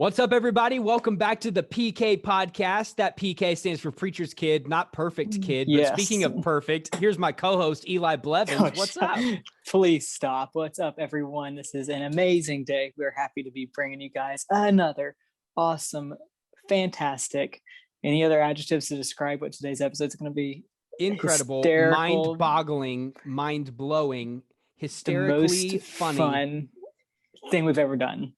What's up, everybody? Welcome back to the PK podcast. That PK stands for Preacher's Kid, not Perfect Kid. Yes. But speaking of perfect, here's my co-host, Eli Blevins. What's up? Please stop. What's up, everyone? This is an amazing day. We're happy to be bringing you guys another awesome, fantastic. Any other adjectives to describe what today's episode is going to be? Incredible, Hysterical, mind-boggling, mind-blowing, hysterically the most fun thing we've ever done.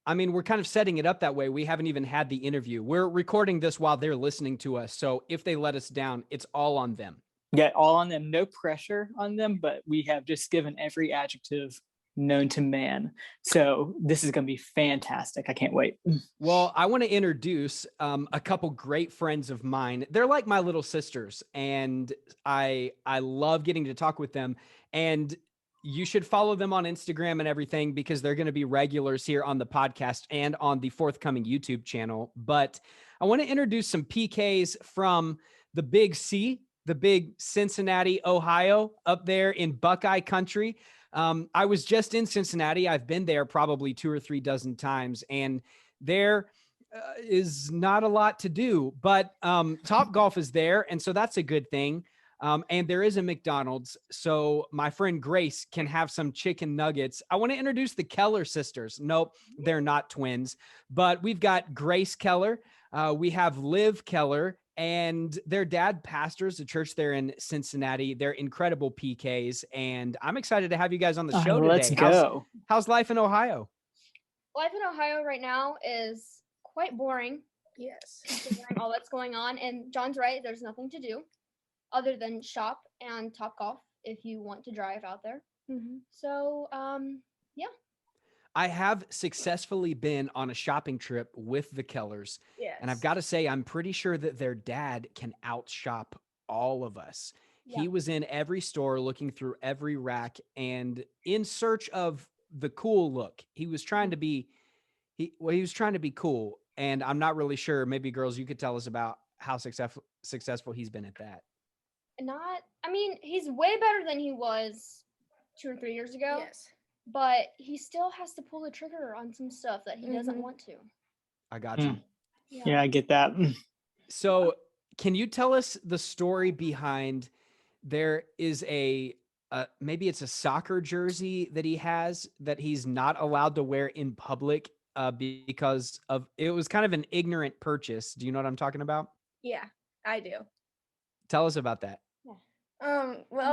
I mean, we're kind of setting it up that way. We haven't even had the interview. We're recording this while they're listening to us. So if they let us down, it's all on them. Yeah, all on them. No pressure on them, but we have just given every adjective known to man. So this is going to be fantastic. I can't wait. Well, I want to introduce a couple great friends of mine. They're like my little sisters, and I love getting to talk with them. And you should follow them on Instagram and everything because they're going to be regulars here on the podcast and on the forthcoming YouTube channel. But I want to introduce some PKs from the Big C, the big Cincinnati, Ohio, up there in Buckeye country. I was just in Cincinnati. I've been there probably 2 or 3 dozen times, and there is not a lot to do, but Topgolf is there. And so that's a good thing. And there is a McDonald's, so my friend Grace can have some chicken nuggets. I want to introduce the Keller sisters. Nope, they're not twins, but we've got Grace Keller. We have Liv Keller, and their dad pastors a church there in Cincinnati. They're incredible PKs, and I'm excited to have you guys on the show today. Let's go. How's life in Ohio? Life in Ohio right now is quite boring. Yes. Considering all that's going on, and John's right. There's nothing to do other than shop and Topgolf if you want to drive out there. Mm-hmm. So, yeah. I have successfully been on a shopping trip with the Kellers. Yes. And I've got to say, I'm pretty sure that their dad can outshop all of us. Yeah. He was in every store looking through every rack and in search of the cool look. He was trying to be, he was trying to be cool. And I'm not really sure. Maybe girls, you could tell us about how successful he's been at that. He's way better than he was 2 or 3 years ago. Yes. But he still has to pull the trigger on some stuff that he doesn't want to. I got you. Yeah, I get that. So can you tell us the story behind there is maybe it's a soccer jersey that he has that he's not allowed to wear in public because of it was kind of an ignorant purchase. Do you know what I'm talking about? Yeah, I do. Tell us about that. Well,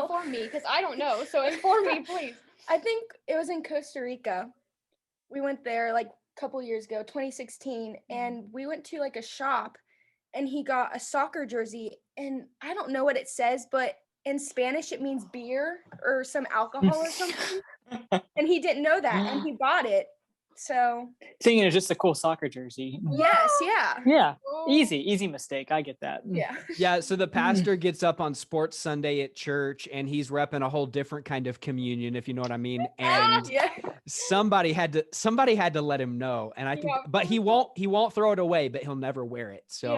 Inform me, because I don't know. So inform me, please. I think it was in Costa Rica. We went there like a couple years ago, 2016, and we went to like a shop, and he got a soccer jersey, and I don't know what it says, but in Spanish it means beer or some alcohol or something. And he didn't know that, and he bought it. So Thinking it's just a cool soccer jersey. yes, yeah. Yeah, easy mistake. I get that. Yeah. Yeah, so the pastor gets up on Sports Sunday at church and he's repping a whole different kind of communion, if you know what I mean. And Yeah. somebody had to let him know. And I think but he won't throw it away, but he'll never wear it. So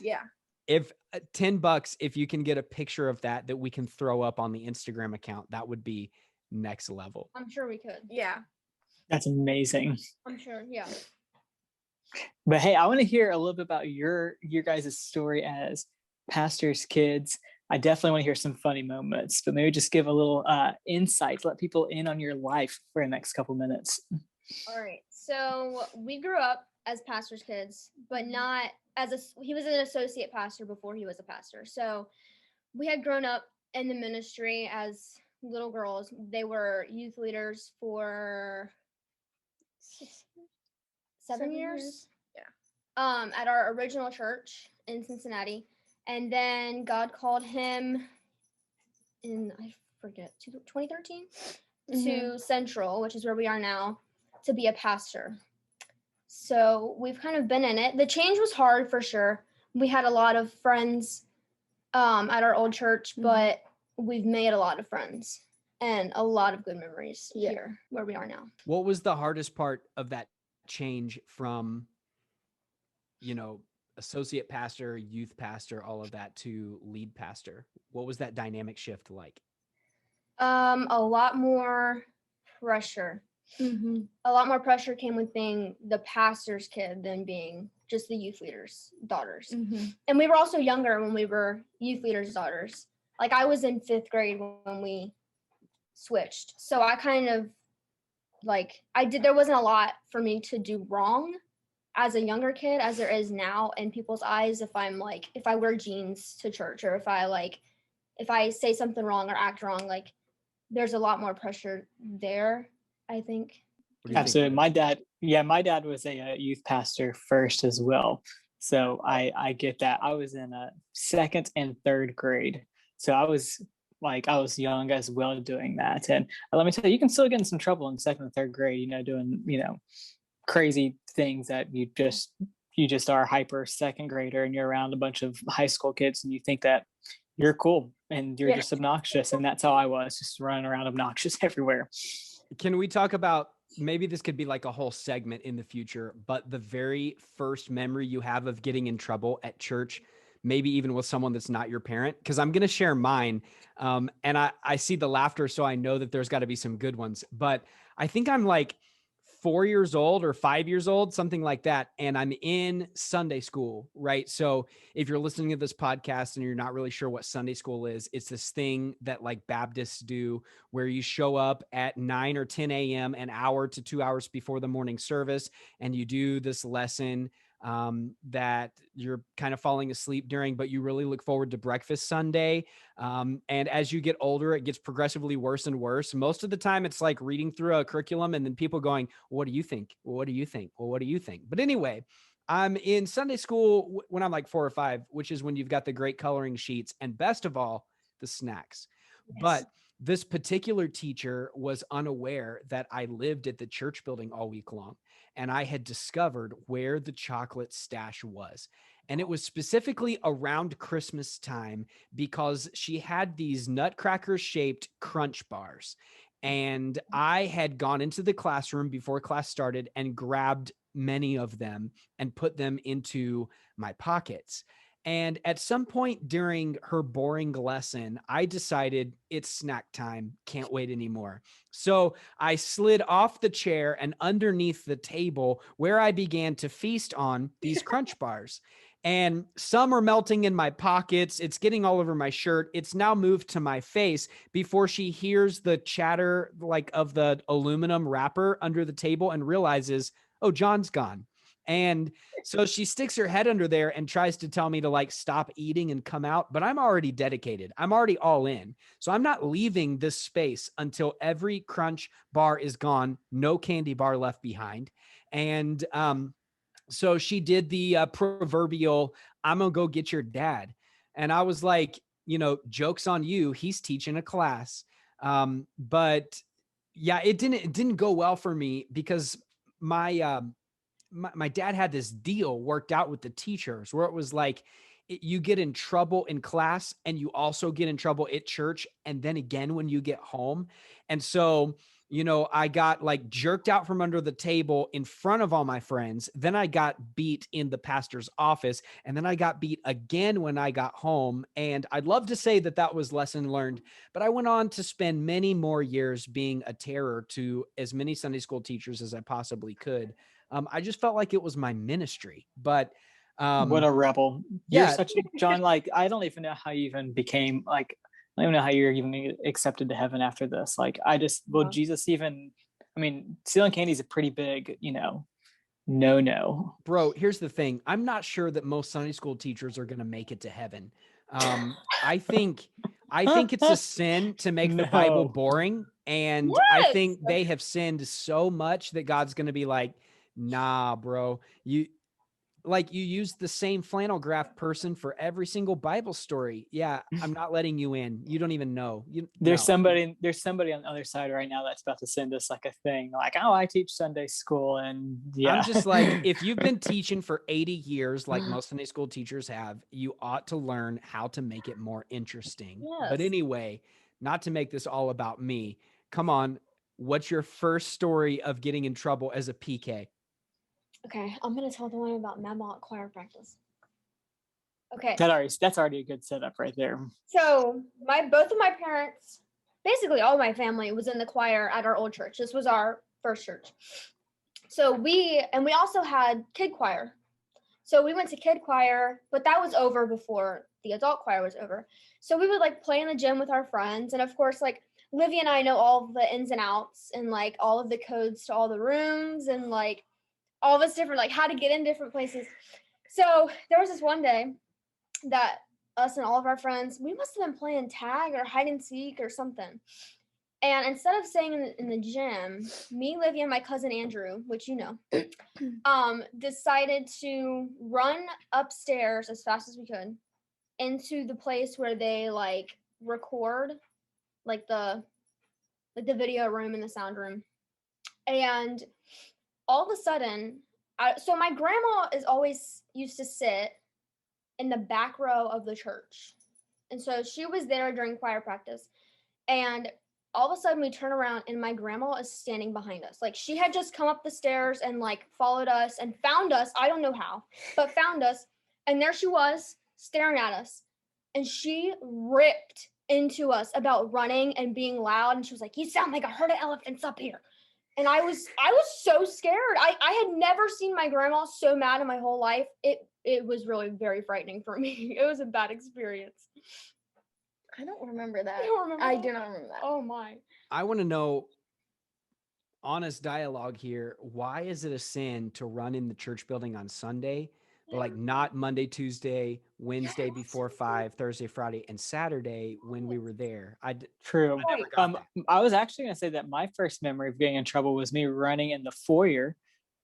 Yeah. if $10, if you can get a picture of that we can throw up on the Instagram account, that would be next level. I'm sure we could. Yeah. That's amazing. I'm sure, yeah. But hey, I want to hear a little bit about your guys' story as pastors' kids. I definitely want to hear some funny moments, but maybe just give a little insight, let people in on your life for the next couple minutes. All right. So we grew up as pastors' kids, but not he was an associate pastor before he was a pastor. So we had grown up in the ministry as little girls. They were youth leaders for 7 years. Yeah. At our original church in Cincinnati. And then God called him in, I forget, 2013 to Central, which is where we are now, to be a pastor. So we've kind of been in it. The change was hard for sure. We had a lot of friends at our old church, but we've made a lot of friends and a lot of good memories here where we are now. What was the hardest part of that change from, associate pastor, youth pastor, all of that to lead pastor? What was that dynamic shift like? A lot more pressure. A lot more pressure came with being the pastor's kid than being just the youth leader's daughters. And we were also younger when we were youth leader's daughters. Like I was in 5th grade when we switched. So I kind of there wasn't a lot for me to do wrong as a younger kid as there is now in people's eyes if I wear jeans to church, or if I say something wrong or act wrong, like there's a lot more pressure there, I think. Absolutely. My dad was a youth pastor first as well. So I get that. I was in a 2nd and 3rd grade. So I was young as well doing that. And let me tell you, you can still get in some trouble in 2nd and 3rd grade, doing, crazy things that you just are hyper 2nd grader, and you're around a bunch of high school kids and you think that you're cool and you're just obnoxious. And that's how I was, just running around obnoxious everywhere. Can we talk about, maybe this could be like a whole segment in the future, but the very first memory you have of getting in trouble at church, maybe even with someone that's not your parent? Because I'm going to share mine. And I see the laughter, so I know that there's got to be some good ones. But I think I'm like 4 years old or 5 years old, something like that. And I'm in Sunday school, right? So if you're listening to this podcast and you're not really sure what Sunday school is, it's this thing that like Baptists do where you show up at 9 or 10 a.m., an hour to 2 hours before the morning service, and you do this lesson that you're kind of falling asleep during, but you really look forward to breakfast Sunday. And as you get older, it gets progressively worse and worse. Most of the time it's like reading through a curriculum and then people going, what do you think? Well, what do you think? Well, what do you think? But anyway, I'm in Sunday school when I'm like 4 or 5, which is when you've got the great coloring sheets and best of all, the snacks. Yes. But this particular teacher was unaware that I lived at the church building all week long. And I had discovered where the chocolate stash was. And it was specifically around Christmas time because she had these nutcracker shaped crunch bars. And I had gone into the classroom before class started and grabbed many of them and put them into my pockets. And at some point during her boring lesson, I decided it's snack time. Can't wait anymore. So I slid off the chair and underneath the table where I began to feast on these crunch bars. And some are melting in my pockets. It's getting all over my shirt. It's now moved to my face before she hears the chatter like of the aluminum wrapper under the table and realizes, oh, John's gone. And so she sticks her head under there and tries to tell me to like stop eating and come out, but I'm already dedicated. I'm already all in. So I'm not leaving this space until every crunch bar is gone, no candy bar left behind. And so she did the proverbial, I'm going to go get your dad. And I was like, joke's on you. He's teaching a class. But yeah, it didn't go well for me because my dad had this deal worked out with the teachers where it was like, you get in trouble in class and you also get in trouble at church. And then again, when you get home. And so, I got like jerked out from under the table in front of all my friends. Then I got beat in the pastor's office. And then I got beat again when I got home. And I'd love to say that that was lesson learned, but I went on to spend many more years being a terror to as many Sunday school teachers as I possibly could. I just felt like it was my ministry, but what a rebel. Yeah. You're such a John, like, I don't even know how you even became like, I don't even know how you're even accepted to heaven after this. Like, Jesus even, stealing candy is a pretty big, no. Bro, here's the thing. I'm not sure that most Sunday school teachers are going to make it to heaven. I think it's a sin to make the Bible boring. And I think they have sinned so much that God's going to be like, nah, bro, you use the same flannel graph person for every single Bible story. Yeah. I'm not letting you in. You don't even know. There's somebody on the other side right now that's about to send us like a thing like, oh, I teach Sunday school. And yeah, I'm just like, if you've been teaching for 80 years, like most Sunday school teachers have, you ought to learn how to make it more interesting. Yes. But anyway, not to make this all about me. Come on. What's your first story of getting in trouble as a PK? Okay, I'm going to tell the one about Mammoth choir practice. Okay. That's already a good setup right there. So both of my parents, basically all my family was in the choir at our old church. This was our first church. So we also had kid choir. So we went to kid choir, but that was over before the adult choir was over. So we would like play in the gym with our friends. And of course, like Livy and I know all the ins and outs and like all of the codes to all the rooms and like all this different, like how to get in different places. So there was this one day that us and all of our friends, we must have been playing tag or hide and seek or something. And instead of staying in the gym, me, Livy, and my cousin Andrew, which you know, decided to run upstairs as fast as we could into the place where they like record, like the video room and the sound room. And all of a sudden, so my grandma is always used to sit in the back row of the church, and so she was there during choir practice. And all of a sudden we turn around and my grandma is standing behind us. Like she had just come up the stairs and like followed us and found us. I don't know how, but found us. And there she was staring at us. And she ripped into us about running and being loud. And she was like, "You sound like a herd of elephants up here." And I was so scared. I had never seen my grandma so mad in my whole life. It was really very frightening for me. It was a bad experience. I don't remember that. You don't remember I that? do not remember that. Oh my. I want to know, honest dialogue here. Why is it a sin to run in the church building on Sunday, but like not Monday, Tuesday, Wednesday before 5, Thursday, Friday, and Saturday when we were there? True. I never got that. I was actually going to say that my first memory of getting in trouble was me running in the foyer.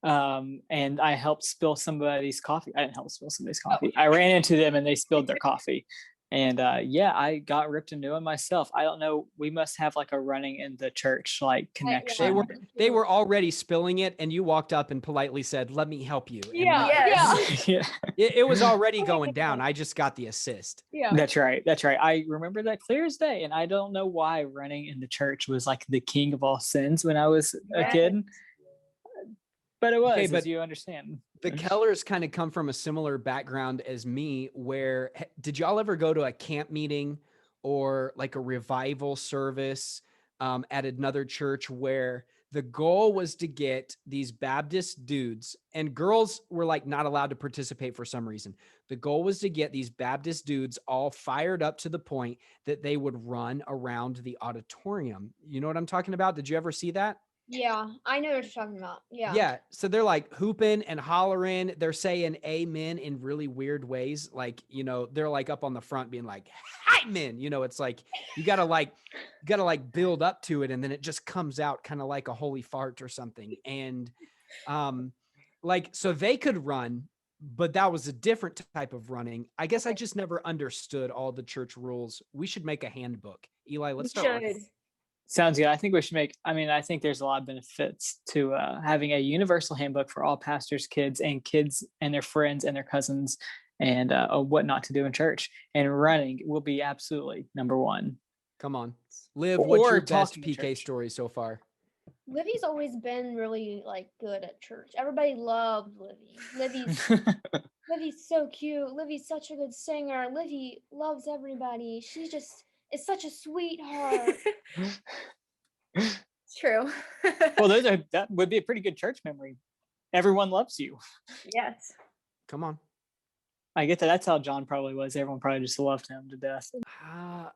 And I helped spill somebody's coffee. I didn't help spill somebody's coffee. I ran into them and they spilled their coffee. And yeah, I got ripped a new one myself. I don't know. We must have like a running in the church like connection. They were already spilling it, and you walked up and politely said, "Let me help you." And Yeah. Yes. Yeah, it was already going down. I just got the assist. Yeah. that's right. That's right. I remember that clear as day. And I don't know why running in the church was like the king of all sins when I was a kid. But it was, Okay, as you understand. The Kellers kind of come from a similar background as me, where did y'all ever go to a camp meeting or like a revival service at another church where the goal was to get these Baptist dudes, and girls were like not allowed to participate for some reason. The goal was to get these Baptist dudes all fired up to the point that they would run around the auditorium. You know what I'm talking about? Did you ever see that? Yeah, I know what you're talking about. Yeah. Yeah. So they're like hooping and hollering. They're saying amen in really weird ways. Like, you know, they're like up on the front being like, "Amen." You know, it's like, you gotta like build up to it. And then it just comes out kind of like a holy fart or something. And like, so they could run, but that was a different type of running. I guess I just never understood all the church rules. We should make a handbook. Eli, let's start with you. Sounds good. I think we should I think there's a lot of benefits to having a universal handbook for all pastors' kids and their friends and their cousins and what not to do in church. And running will be absolutely number one. Come on. Liv, what's your best talking PK church. story so far? Livy's always been really like good at church. Everybody loved Livy. Livy's so cute. Livy's such a good singer. Livy loves everybody. She just is such a sweetheart. It's true. Well, that would be a pretty good church memory. Everyone loves you. Yes. Come on. I get that. That's how John probably was. Everyone probably just loved him to death.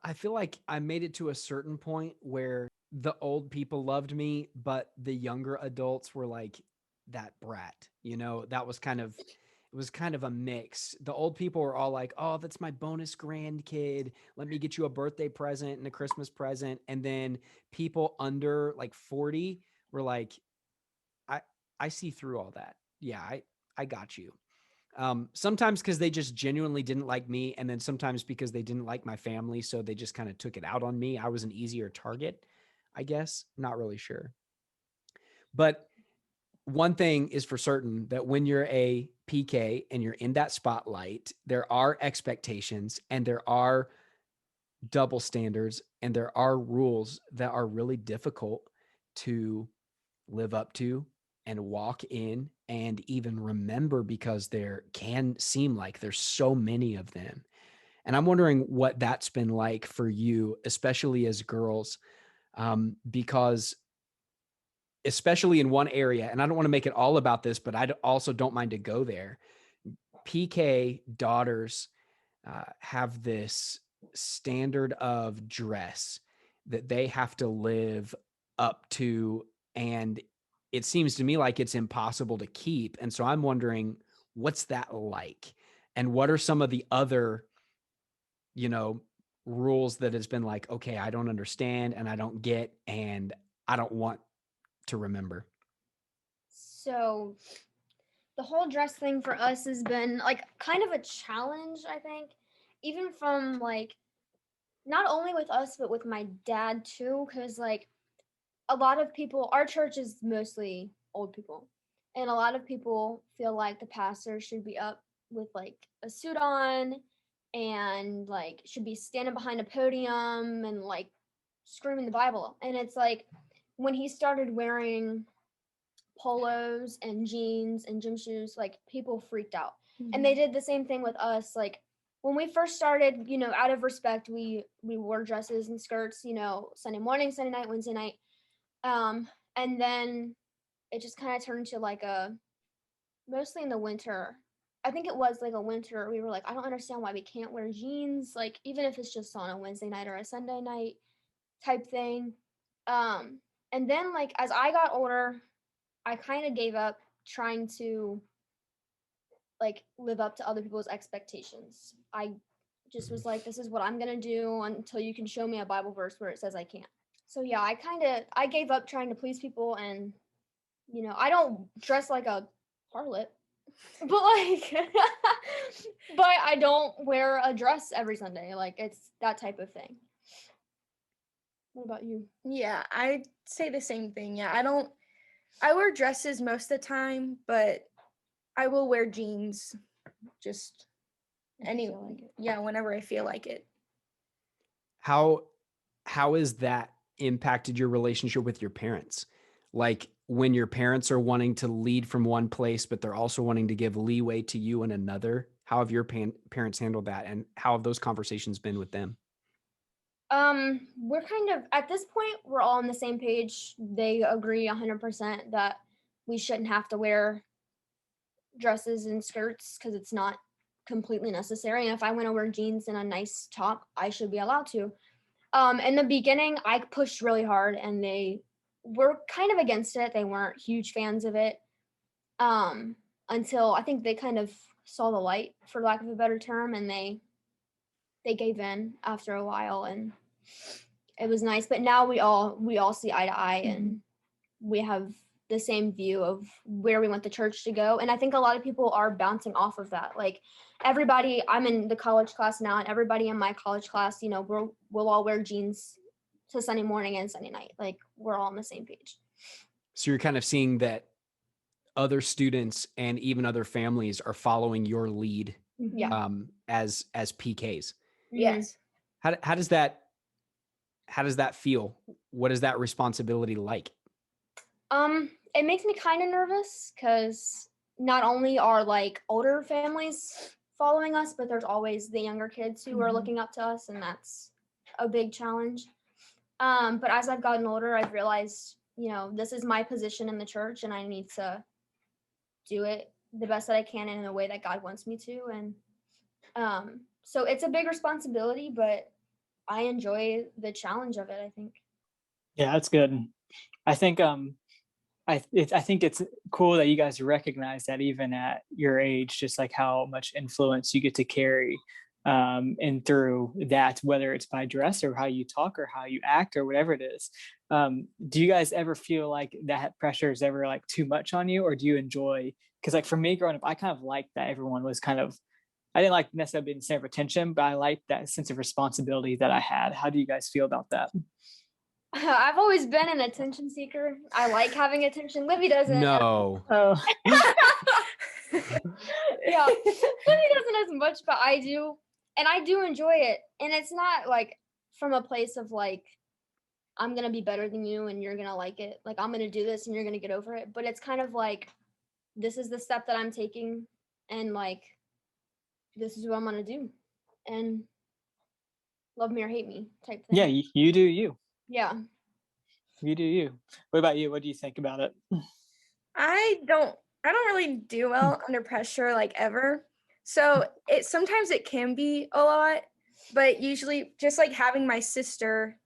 I feel like I made it to a certain point where the old people loved me, but the younger adults were like that brat. You know, it was kind of a mix. The old people were all like, "Oh, that's my bonus grandkid. Let me get you a birthday present and a Christmas present." And then people under like 40 were like, I see through all that. Yeah, I got you. Sometimes because they just genuinely didn't like me, and then sometimes because they didn't like my family, so they just kind of took it out on me. I was an easier target, I guess. Not really sure. But one thing is for certain, that when you're a PK and you're in that spotlight, there are expectations and there are double standards and there are rules that are really difficult to live up to and walk in and even remember, because there can seem like there's so many of them. And I'm wondering what that's been like for you, especially as girls, because especially in one area, and I don't want to make it all about this, but also don't mind to go there. PK daughters have this standard of dress that they have to live up to, and it seems to me like it's impossible to keep. And so I'm wondering, what's that like? And what are some of the other, rules that has been like, okay, I don't understand and I don't get, and I don't want to remember? So the whole dress thing for us has been like kind of a challenge, I think, even from like not only with us but with my dad too, because like a lot of people, our church is mostly old people, and a lot of people feel like the pastor should be up with like a suit on and like should be standing behind a podium and like screaming the Bible. And it's like when he started wearing polos and jeans and gym shoes, like people freaked out. And they did the same thing with us. Like when we first started, out of respect, we wore dresses and skirts, Sunday morning, Sunday night, Wednesday night. And then it just kind of turned to like mostly in the winter. I think it was like a winter. We were like, I don't understand why we can't wear jeans, like even if it's just on a Wednesday night or a Sunday night type thing. And then like as I got older, I kind of gave up trying to like live up to other people's expectations. I just was like, this is what I'm gonna do until you can show me a Bible verse where it says I can't. So yeah, I gave up trying to please people, and I don't dress like a harlot, but like but I don't wear a dress every Sunday. Like it's that type of thing. What about you? Yeah, I'd say the same thing. Yeah, I wear dresses most of the time, but I will wear jeans just whenever I feel like it. How has that impacted your relationship with your parents? Like when your parents are wanting to lead from one place, but they're also wanting to give leeway to you in another. How have your parents handled that, and how have those conversations been with them? We're kind of at this point, we're all on the same page. They agree 100% that we shouldn't have to wear dresses and skirts because it's not completely necessary. And if I want to wear jeans and a nice top, I should be allowed to. In the beginning, I pushed really hard, and they were kind of against it. They weren't huge fans of it. Until I think they kind of saw the light, for lack of a better term, and they gave in after a while, and it was nice. But now we all see eye to eye, and we have the same view of where we want the church to go. And I think a lot of people are bouncing off of that. Like everybody, I'm in the college class now, and everybody in my college class, we'll all wear jeans to Sunday morning and Sunday night. Like we're all on the same page. So you're kind of seeing that other students and even other families are following your lead, Yeah. as PKs. Yes. How does that feel? What is that responsibility like? It makes me kind of nervous because not only are like older families following us, but there's always the younger kids who are looking up to us, and that's a big challenge. But as I've gotten older, I've realized, this is my position in the church, and I need to do it the best that I can in a way that God wants me to. And so it's a big responsibility, but I enjoy the challenge of it, I think. Yeah, that's good. I think I think it's cool that you guys recognize that even at your age, just like how much influence you get to carry, and through that, whether it's by dress or how you talk or how you act or whatever it is. Do you guys ever feel like that pressure is ever like too much on you, or do you enjoy? Because like for me growing up, I kind of liked that everyone was kind of. I didn't like necessarily being the center of attention, but I liked that sense of responsibility that I had. How do you guys feel about that? I've always been an attention seeker. I like having attention. Libby doesn't. No. Oh. Yeah, Libby doesn't as much, but I do. And I do enjoy it. And it's not like from a place of like, I'm going to be better than you and you're going to like it. Like, I'm going to do this and you're going to get over it. But it's kind of like, this is the step that I'm taking. And like, this is what I'm going to do. And love me or hate me type thing. Yeah, you do you. Yeah. You do you. What about you? What do you think about it? I don't really do well under pressure like ever. So sometimes it can be a lot, but usually just like having my sister,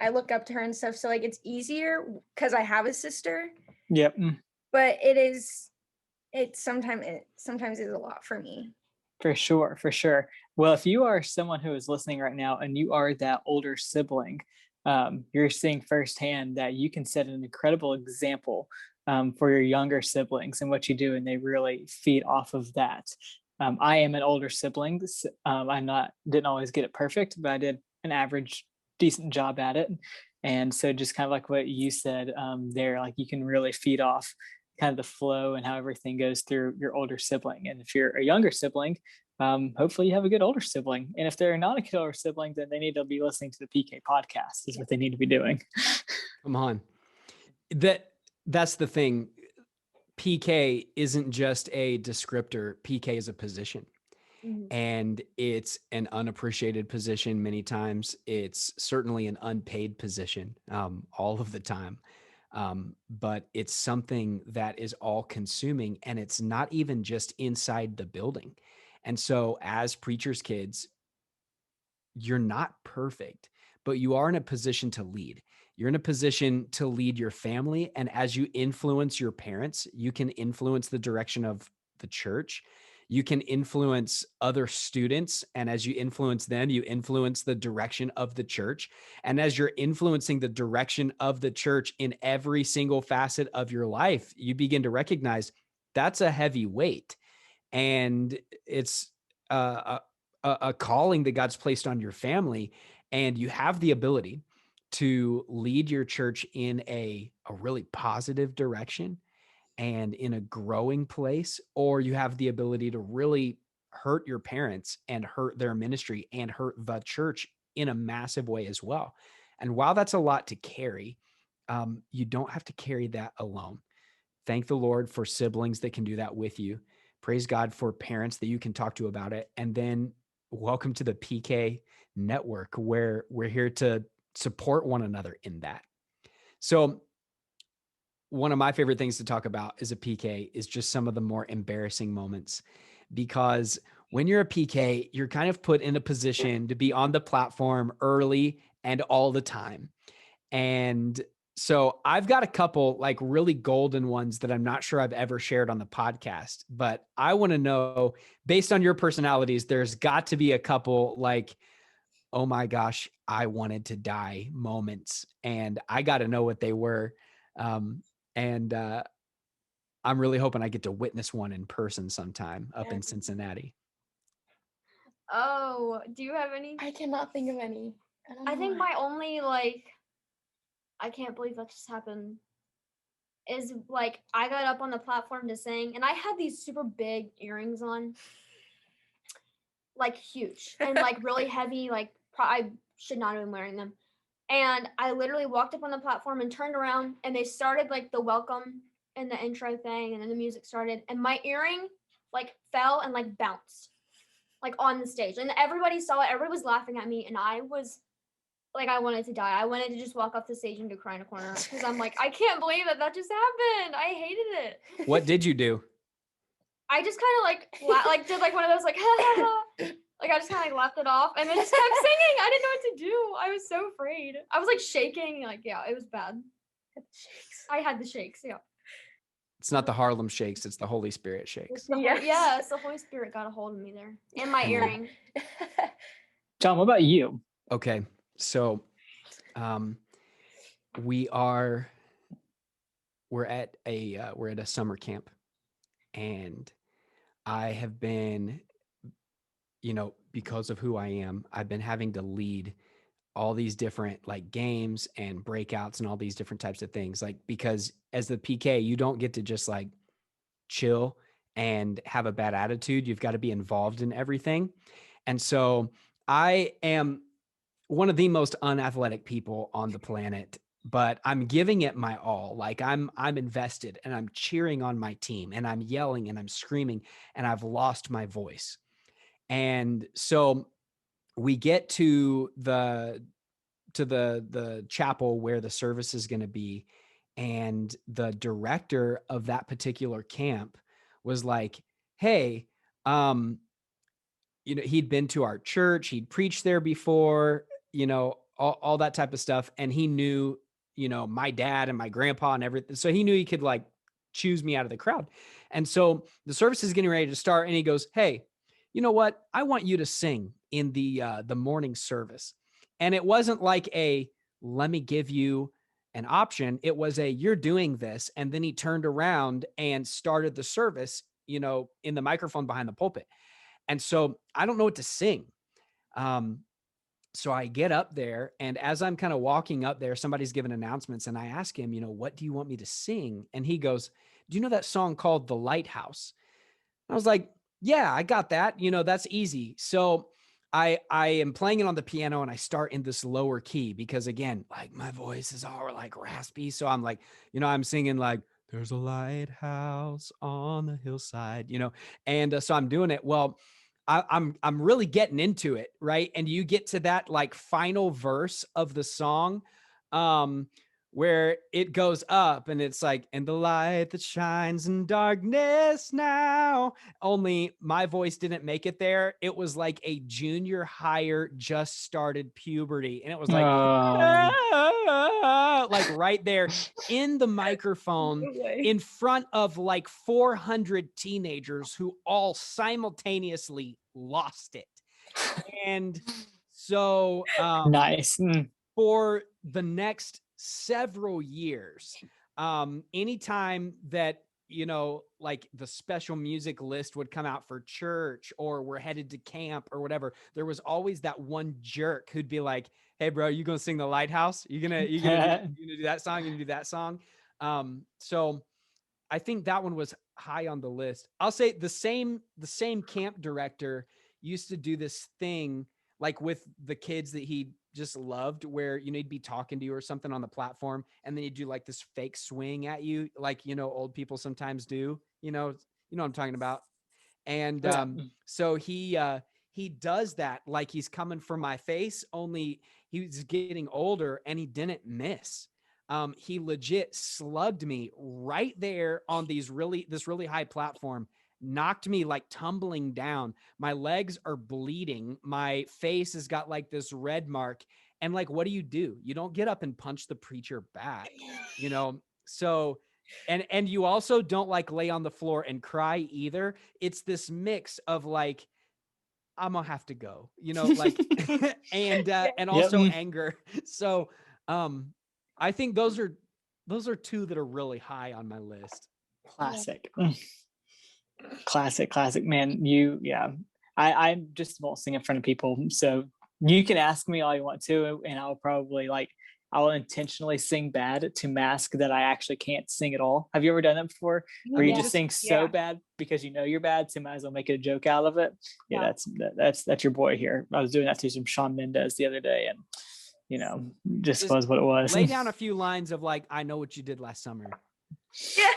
I look up to her and stuff. So like it's easier because I have a sister, Yep. but it sometimes is a lot for me. For sure, for sure. Well, if you are someone who is listening right now and you are that older sibling, you're seeing firsthand that you can set an incredible example for your younger siblings and what you do, and they really feed off of that. I am an older sibling. Didn't always get it perfect, but I did an average, decent job at it. And so, just kind of like what you said there, like you can really feed off kind of the flow and how everything goes through your older sibling. And if you're a younger sibling, hopefully you have a good older sibling. And if they're not a good older sibling, then they need to be listening to the PK podcast is what they need to be doing. Come on. That's the thing. PK isn't just a descriptor. PK is a position. And it's an unappreciated position many times. It's certainly an unpaid position all of the time. But it's something that is all consuming, and it's not even just inside the building. And so as preachers' kids, you're not perfect, but you are in a position to lead. You're in a position to lead your family. And as you influence your parents, you can influence the direction of the church. You can influence other students. And as you influence them, you influence the direction of the church. And as you're influencing the direction of the church in every single facet of your life, you begin to recognize that's a heavy weight. And it's a calling that God's placed on your family. And you have the ability to lead your church in a really positive direction and in a growing place, or you have the ability to really hurt your parents and hurt their ministry and hurt the church in a massive way as well. And while that's a lot to carry, you don't have to carry that alone. Thank the Lord for siblings that can do that with you. Praise God for parents that you can talk to about it. And then welcome to the PK network, where we're here to support one another in that. So one of my favorite things to talk about as a PK is just some of the more embarrassing moments, because when you're a PK, you're kind of put in a position to be on the platform early and all the time. And so I've got a couple like really golden ones that I'm not sure I've ever shared on the podcast, but I want to know, based on your personalities, there's got to be a couple like, oh my gosh, I wanted to die moments, and I got to know what they were. And I'm really hoping I get to witness one in person sometime up in Cincinnati. Oh, do you have any? I cannot think of any. I think my only I can't believe that just happened, is like I got up on the platform to sing, and I had these super big earrings on, like huge and like really heavy, like I should not have been wearing them. And I literally walked up on the platform and turned around, and they started like the welcome and the intro thing, and then the music started, and my earring like fell and like bounced like on the stage, and everybody saw it. Everybody was laughing at me, and I was like, I wanted to die. I wanted to just walk off the stage and go cry in a corner, because I'm like, I can't believe that just happened. I hated it. What did you do? I just kind of like did like one of those like like I just kind of like laughed it off and then just kept singing. I didn't know what to do. I was so afraid. I was like shaking. Like, yeah, it was bad. I had the shakes. Yeah. It's not the Harlem Shakes. It's the Holy Spirit shakes. Yes, the Holy Spirit got a hold of me there. And my earring. John, what about you? Okay. So we're at a summer camp, and I have been, because of who I am, I've been having to lead all these different like games and breakouts and all these different types of things. Like, because as the PK, you don't get to just like chill and have a bad attitude. You've got to be involved in everything. And so I am one of the most unathletic people on the planet, but I'm giving it my all. Like I'm invested, and I'm cheering on my team, and I'm yelling and I'm screaming, and I've lost my voice. And so we get to the to the chapel where the service is going to be, and the director of that particular camp was like, "Hey, he'd been to our church, he'd preached there before, all that type of stuff, and he knew, my dad and my grandpa and everything, so he knew he could like choose me out of the crowd." And so the service is getting ready to start, and he goes, "Hey, you know what? I want you to sing in the morning service." And it wasn't like a let me give you an option. It was a you're doing this. And then he turned around and started the service, in the microphone behind the pulpit. And so I don't know what to sing. So I get up there, and as I'm kind of walking up there, somebody's giving announcements, and I ask him, what do you want me to sing? And he goes, "Do you know that song called The Lighthouse?" I was like, "Yeah, I got that. That's easy." So I am playing it on the piano, and I start in this lower key because, again, like my voice is all like raspy. So I'm like, I'm singing like, "There's a lighthouse on the hillside," and so I'm doing it. Well, I'm really getting into it, right? And you get to that like final verse of the song, where it goes up, and it's like, "And the light that shines in darkness now." Only my voice didn't make it there. It was like a junior higher just started puberty, and it was like, like right there in the microphone in front of like 400 teenagers who all simultaneously lost it. And so Nice. for the next several years, anytime that like the special music list would come out for church, or we're headed to camp or whatever, there was always that one jerk who'd be like, "Hey bro, you gonna sing The Lighthouse? You gonna do that song? You gonna do that song?" So I think that one was high on the list. I'll say the same camp director used to do this thing like with the kids that he just loved, where he'd be talking to you or something on the platform, and then he'd do like this fake swing at you, like old people sometimes do. You know what I'm talking about. And so he does that like he's coming for my face, only he's getting older and he didn't miss. He legit slugged me right there on this really high platform, knocked me like tumbling down. My legs are bleeding. My face has got like this red mark. And like, what do? You don't get up and punch the preacher back, So, and you also don't like lay on the floor and cry either. It's this mix of like, I'm gonna have to go, like, and also anger. So, I think those are two that are really high on my list. Classic. Classic, man. I just won't sing in front of people, so you can ask me all you want to, and I'll probably I'll intentionally sing bad to mask that I actually can't sing at all. Have you ever done that before? Where you just sing so bad because you're bad, so might as well make a joke out of it. Yeah, that's your boy here. I was doing that to some Shawn Mendes the other day, and just was what it was. Lay down a few lines of like, "I know what you did last summer." Yeah.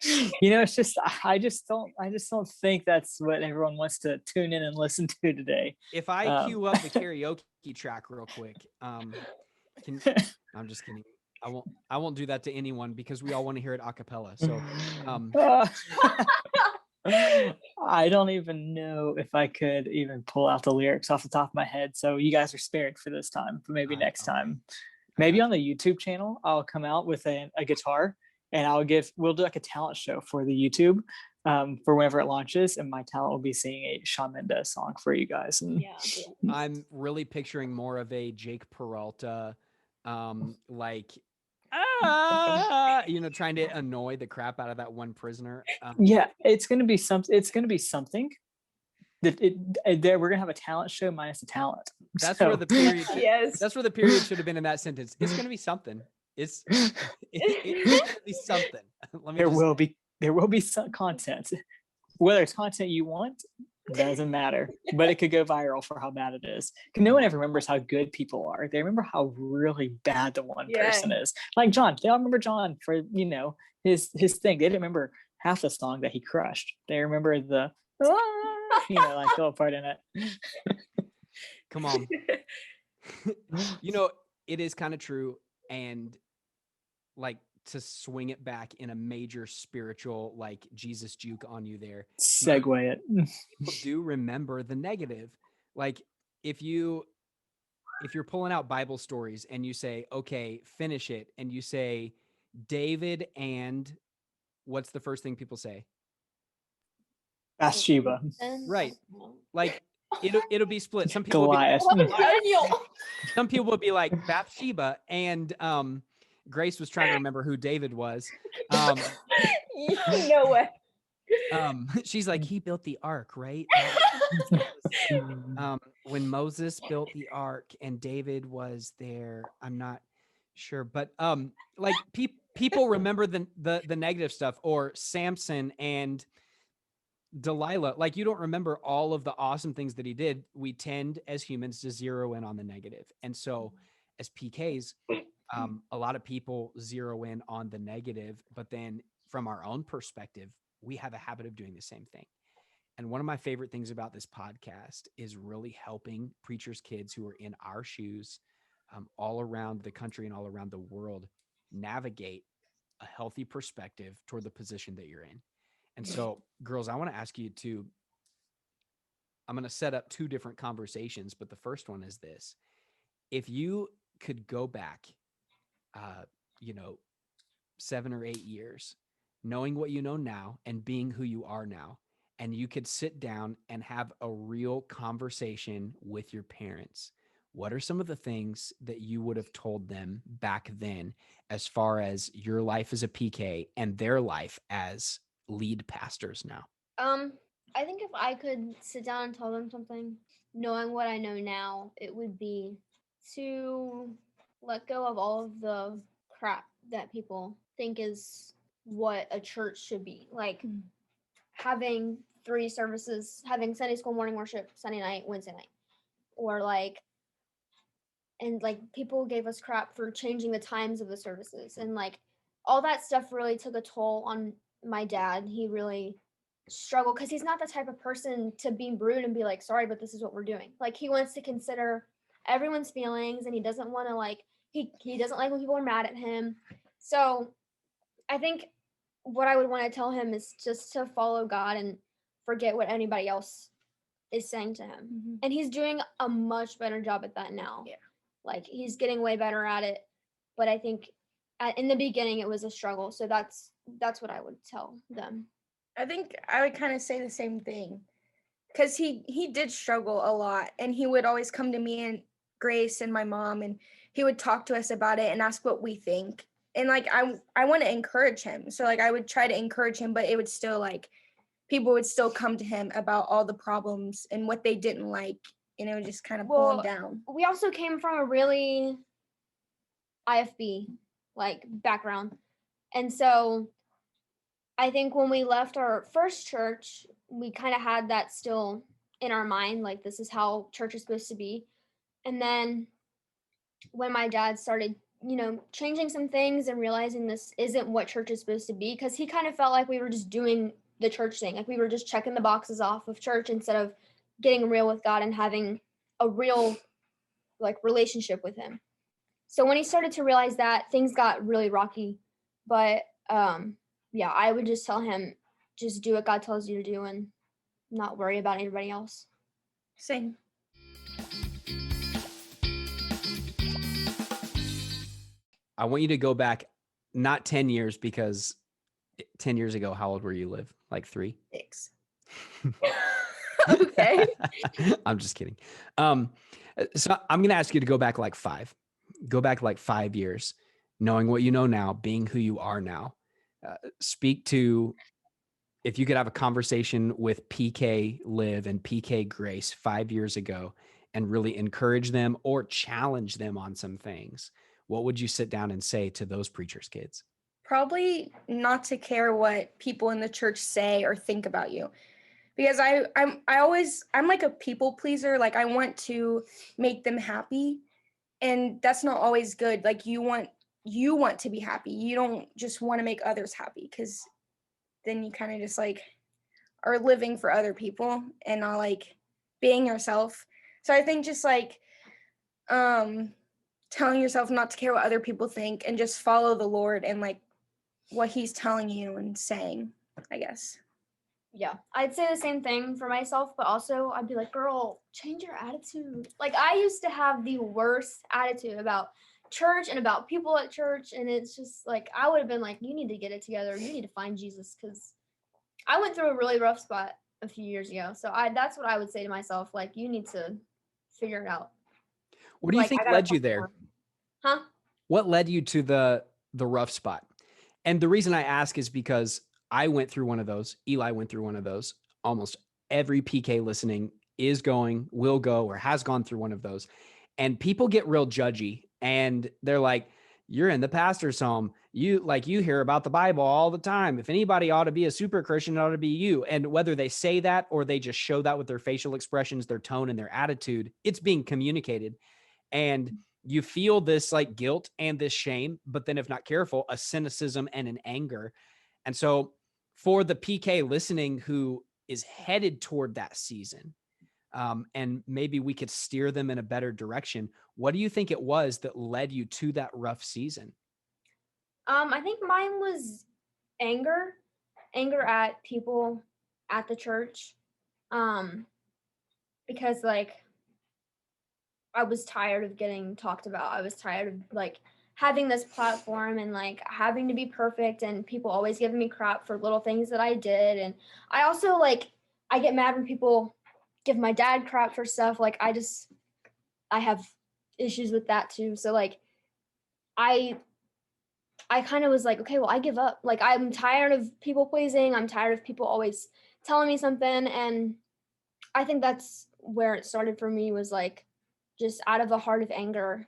It's just I just don't think that's what everyone wants to tune in and listen to today. If I cue up the karaoke track real quick, I'm just kidding. I won't do that to anyone because we all want to hear it a cappella. So I don't even know if I could even pull out the lyrics off the top of my head. So you guys are spared for this time, but maybe next time. Maybe on the YouTube channel, I'll come out with a guitar, and we'll do like a talent show for the YouTube for whenever it launches, and my talent will be singing a Shawn Mendes song for you guys. And I'm really picturing more of a Jake Peralta, like, trying to annoy the crap out of that one prisoner. It's gonna be something. It's gonna be something. We're gonna have a talent show minus the talent. That's where the period. Yes. That's where the period should have been in that sentence. It's gonna be something. It's gonna be something. There will be some content. Whether it's content you want doesn't matter, but it could go viral for how bad it is. No one ever remembers how good people are. They remember how really bad the one person is. Like John, they all remember John for his thing. They didn't remember half the song that he crushed. They remember the like little part in it. Come on. You know, it is kind of true. And like to swing it back in a major spiritual, like Jesus juke on you there. Segue it. People do remember the negative. Like if you're pulling out Bible stories and you say, okay, finish it. And you say David and what's the first thing people say? Bathsheba. Right. Like it'll be split. Some people Goliath. some people will be like Bathsheba, and Grace was trying to remember who David was. No way. She's like, he built the ark, right? When Moses built the ark and David was there, I'm not sure, but like people remember the negative stuff, or Samson and Delilah. Like, you don't remember all of the awesome things that he did. We tend as humans to zero in on the negative. And so as PKs, a lot of people zero in on the negative, but then from our own perspective, we have a habit of doing the same thing. And one of my favorite things about this podcast is really helping preachers' kids who are in our shoes, all around the country and all around the world, navigate a healthy perspective toward the position that you're in. And so, girls, I want to ask you to, I'm going to set up two different conversations, but the first one is this. If you could go back, 7 or 8 years, knowing what you know now and being who you are now, and you could sit down and have a real conversation with your parents, what are some of the things that you would have told them back then, as far as your life as a PK and their life as lead pastors now? I think if I could sit down and tell them something, knowing what I know now, it would be to let go of all of the crap that people think is what a church should be. Like having 3 services, having Sunday school, morning worship, Sunday night, Wednesday night. Or and people gave us crap for changing the times of the services, and all that stuff really took a toll on my dad. He really struggled because he's not the type of person to be rude and be like, sorry, but this is what we're doing. Like, he wants to consider everyone's feelings, and he doesn't want to he doesn't like when people are mad at him. So I think what I would want to tell him is just to follow God and forget what anybody else is saying to him. Mm-hmm. And he's doing a much better job at that now. Yeah. Like, he's getting way better at it. But I think in the beginning it was a struggle. So that's what I would tell them. I think I would kind of say the same thing, because he did struggle a lot, and he would always come to me and Grace and my mom, and he would talk to us about it and ask what we think. And I want to encourage him. So I would try to encourage him, but it would still people would still come to him about all the problems and what they didn't like, and it would just kind of pull him down. We also came from a really IFB background. And so I think when we left our first church, we kind of had that still in our mind, this is how church is supposed to be. And then when my dad started, changing some things and realizing this isn't what church is supposed to be, because he kind of felt like we were just doing the church thing. Like, we were just checking the boxes off of church instead of getting real with God and having a real relationship with him. So when he started to realize that, things got really rocky. But I would just tell him, just do what God tells you to do and not worry about anybody else. Same. I want you to go back, not 10 years, because 10 years ago, how old were you, Liv? 3? 6. Okay. I'm just kidding. So I'm going to ask you to go back 5. Go back 5 years, knowing what you know now, being who you are now. Speak to, if you could have a conversation with PK Liv and PK Grace 5 years ago and really encourage them or challenge them on some things, what would you sit down and say to those preachers' kids? Probably not to care what people in the church say or think about you, because I'm like a people pleaser. I want to make them happy, and that's not always good. You want to be happy. You don't just want to make others happy, because then you kind of just are living for other people and not being yourself. So I think just telling yourself not to care what other people think and just follow the Lord and like what he's telling you and saying, I guess. Yeah, I'd say the same thing for myself, but also I'd be like, girl, change your attitude. Like, I used to have the worst attitude about church and about people at church, and it's just like, I would have been like, you need to get it together. You need to find Jesus, because I went through a really rough spot a few years ago. So that's what I would say to myself, like, you need to figure it out. What do you Like, think I gotta led you find there? more. Huh? What led you to the rough spot? And the reason I ask is because I went through one of those. Eli went through one of those. Almost every PK listening is going, will go, or has gone through one of those. And people get real judgy, and they're like, you're in the pastor's home. You hear about the Bible all the time. If anybody ought to be a super Christian, it ought to be you. And whether they say that or they just show that with their facial expressions, their tone, and their attitude, it's being communicated. And you feel this like guilt and this shame, but then if not careful, a cynicism and an anger. And so for the PK listening who is headed toward that season, and maybe we could steer them in a better direction, what do you think it was that led you to that rough season? I think mine was anger at people at the church. Because like I was tired of getting talked about. I was tired of like having this platform and like having to be perfect and people always giving me crap for little things that I did. And I also like I get mad when people give my dad crap for stuff. Like I have issues with that too. So like I kind of was like, okay, well, I give up. Like, I'm tired of people pleasing. I'm tired of people always telling me something. And I think that's where it started for me, was like, just out of a heart of anger.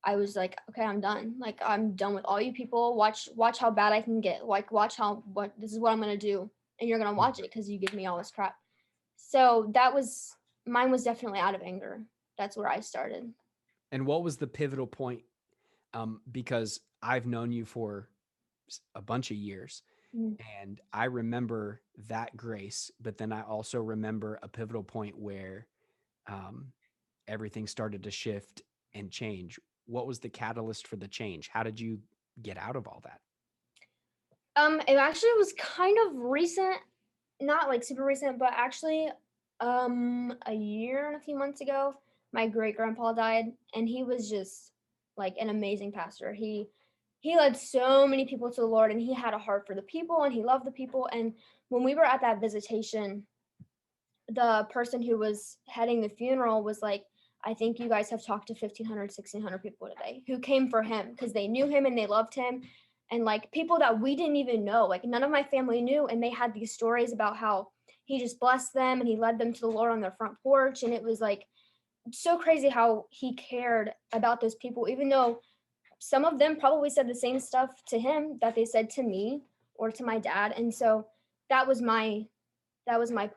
I was like, okay, I'm done. Like, I'm done with all you people. Watch how bad I can get. Like, watch what this is what I'm going to do. And you're going to watch it because you give me all this crap. So mine was definitely out of anger. That's where I started. And what was the pivotal point? Because I've known you for a bunch of years, and I remember that grace, but then I also remember a pivotal point where everything started to shift and change. What was the catalyst for the change? How did you get out of all that? It actually was kind of recent, not like super recent, but actually a year and a few months ago, my great grandpa died, and he was just like an amazing pastor. He led so many people to the Lord, and he had a heart for the people, and he loved the people. And when we were at that visitation, the person who was heading the funeral was like, I think you guys have talked to 1,500, 1,600 people today who came for him because they knew him and they loved him. And like people that we didn't even know, like none of my family knew. And they had these stories about how he just blessed them and he led them to the Lord on their front porch. And it was like so crazy how he cared about those people, even though some of them probably said the same stuff to him that they said to me or to my dad. And so that was my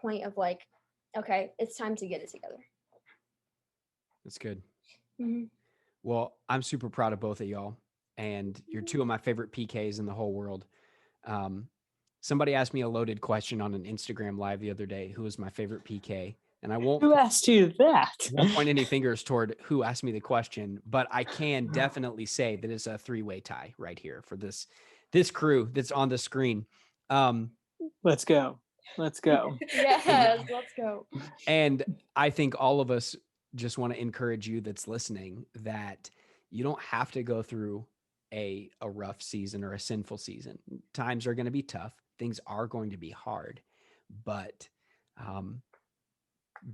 point of like, okay, it's time to get it together. That's good. Mm-hmm. Well, I'm super proud of both of y'all, and you're two of my favorite PKs in the whole world. Somebody asked me a loaded question on an Instagram live the other day, who was my favorite PK? And I won't Who asked you that? point any fingers toward who asked me the question, but I can definitely say that it's a three-way tie right here for this crew that's on the screen. Let's go. Yes, let's go. And I think all of us just want to encourage you that's listening that you don't have to go through a rough season or a sinful season. Times are going to be tough. Things are going to be hard, but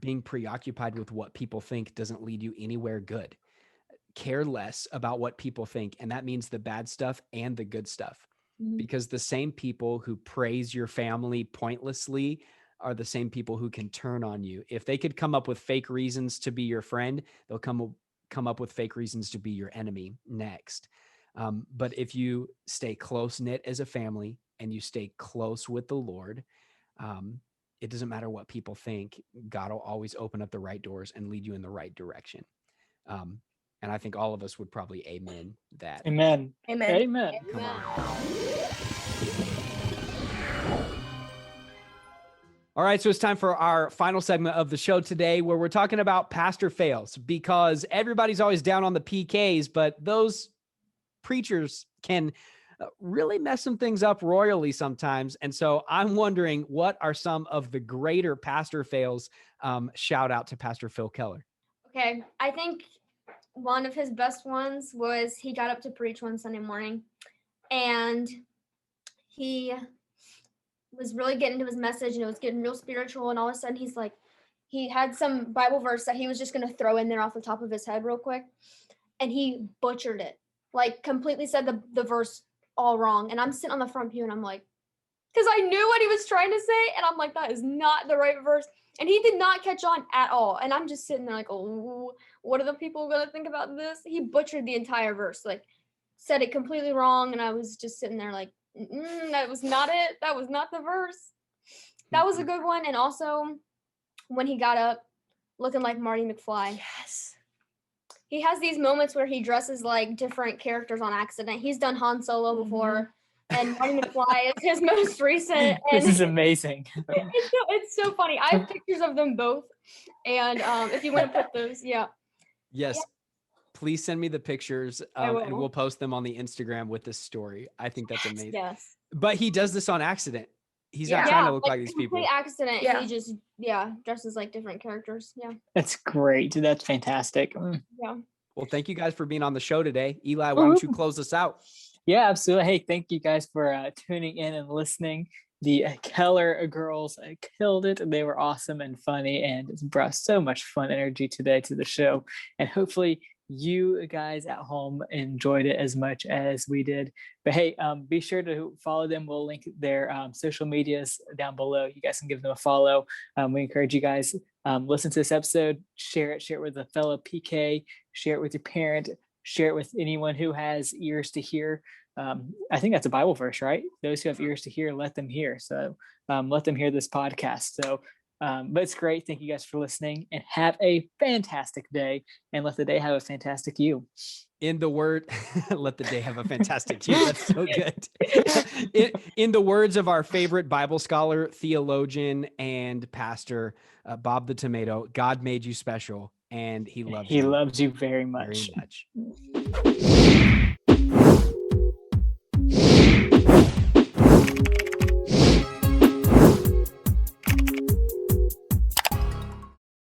being preoccupied with what people think doesn't lead you anywhere good. Care less about what people think. And that means the bad stuff and the good stuff, because the same people who praise your family pointlessly are the same people who can turn on you. If they could come up with fake reasons to be your friend, they'll come up with fake reasons to be your enemy next. But if you stay close knit as a family and you stay close with the Lord, it doesn't matter what people think. God will always open up the right doors and lead you in the right direction. And I think all of us would probably amen that. Amen. Amen. Amen. Come on. All right, so it's time for our final segment of the show today where we're talking about pastor fails, because everybody's always down on the PKs, but those preachers can really mess some things up royally sometimes. And so I'm wondering, what are some of the greater pastor fails? Shout out to Pastor Phil Keller. Okay, I think one of his best ones was he got up to preach one Sunday morning, and he was really getting into his message, and it was getting real spiritual, and all of a sudden he's like, he had some Bible verse that he was just going to throw in there off the top of his head real quick, and he butchered it, like completely said the verse all wrong. And I'm sitting on the front pew, and I'm like, because I knew what he was trying to say, and I'm like, that is not the right verse. And he did not catch on at all. And I'm just sitting there like, oh, what are the people going to think about this? He butchered the entire verse, like said it completely wrong. And I was just sitting there like, that was not it. That was not the verse. That was a good one. And also when he got up looking like Marty McFly. Yes. He has these moments where he dresses like different characters on accident. He's done Han Solo before. And Marty McFly is his most recent. And This is amazing. It's so funny. I have pictures of them both. And if you want to put those, Yes. Yeah. Please send me the pictures and we'll post them on the Instagram with this story. I think that's amazing. Yes. But he does this on accident. He's not trying to look like these people. Complete accident. Yeah. He just, dresses like different characters. Yeah. That's great. That's fantastic. Yeah. Well, thank you guys for being on the show today. Eli, why don't you close us out? Yeah, absolutely. Hey, thank you guys for tuning in and listening. The Keller girls killed it. They were awesome and funny, and it's brought so much fun energy today to the show. And hopefully you guys at home enjoyed it as much as we did. But hey, be sure to follow them. We'll link their social medias down below. You guys can give them a follow. We encourage you guys, listen to this episode, share it with a fellow PK, share it with your parent, share it with anyone who has ears to hear. I think that's a Bible verse, right? Those who have ears to hear, let them hear. So let them hear this podcast. So, but it's great. Thank you guys for listening, and have a fantastic day, and let the day have a fantastic you. In the word, let the day have a fantastic you. That's so good. In the words of our favorite Bible scholar, theologian, and pastor, Bob the Tomato, God made you special, and he loves you. He loves you very much. Very much.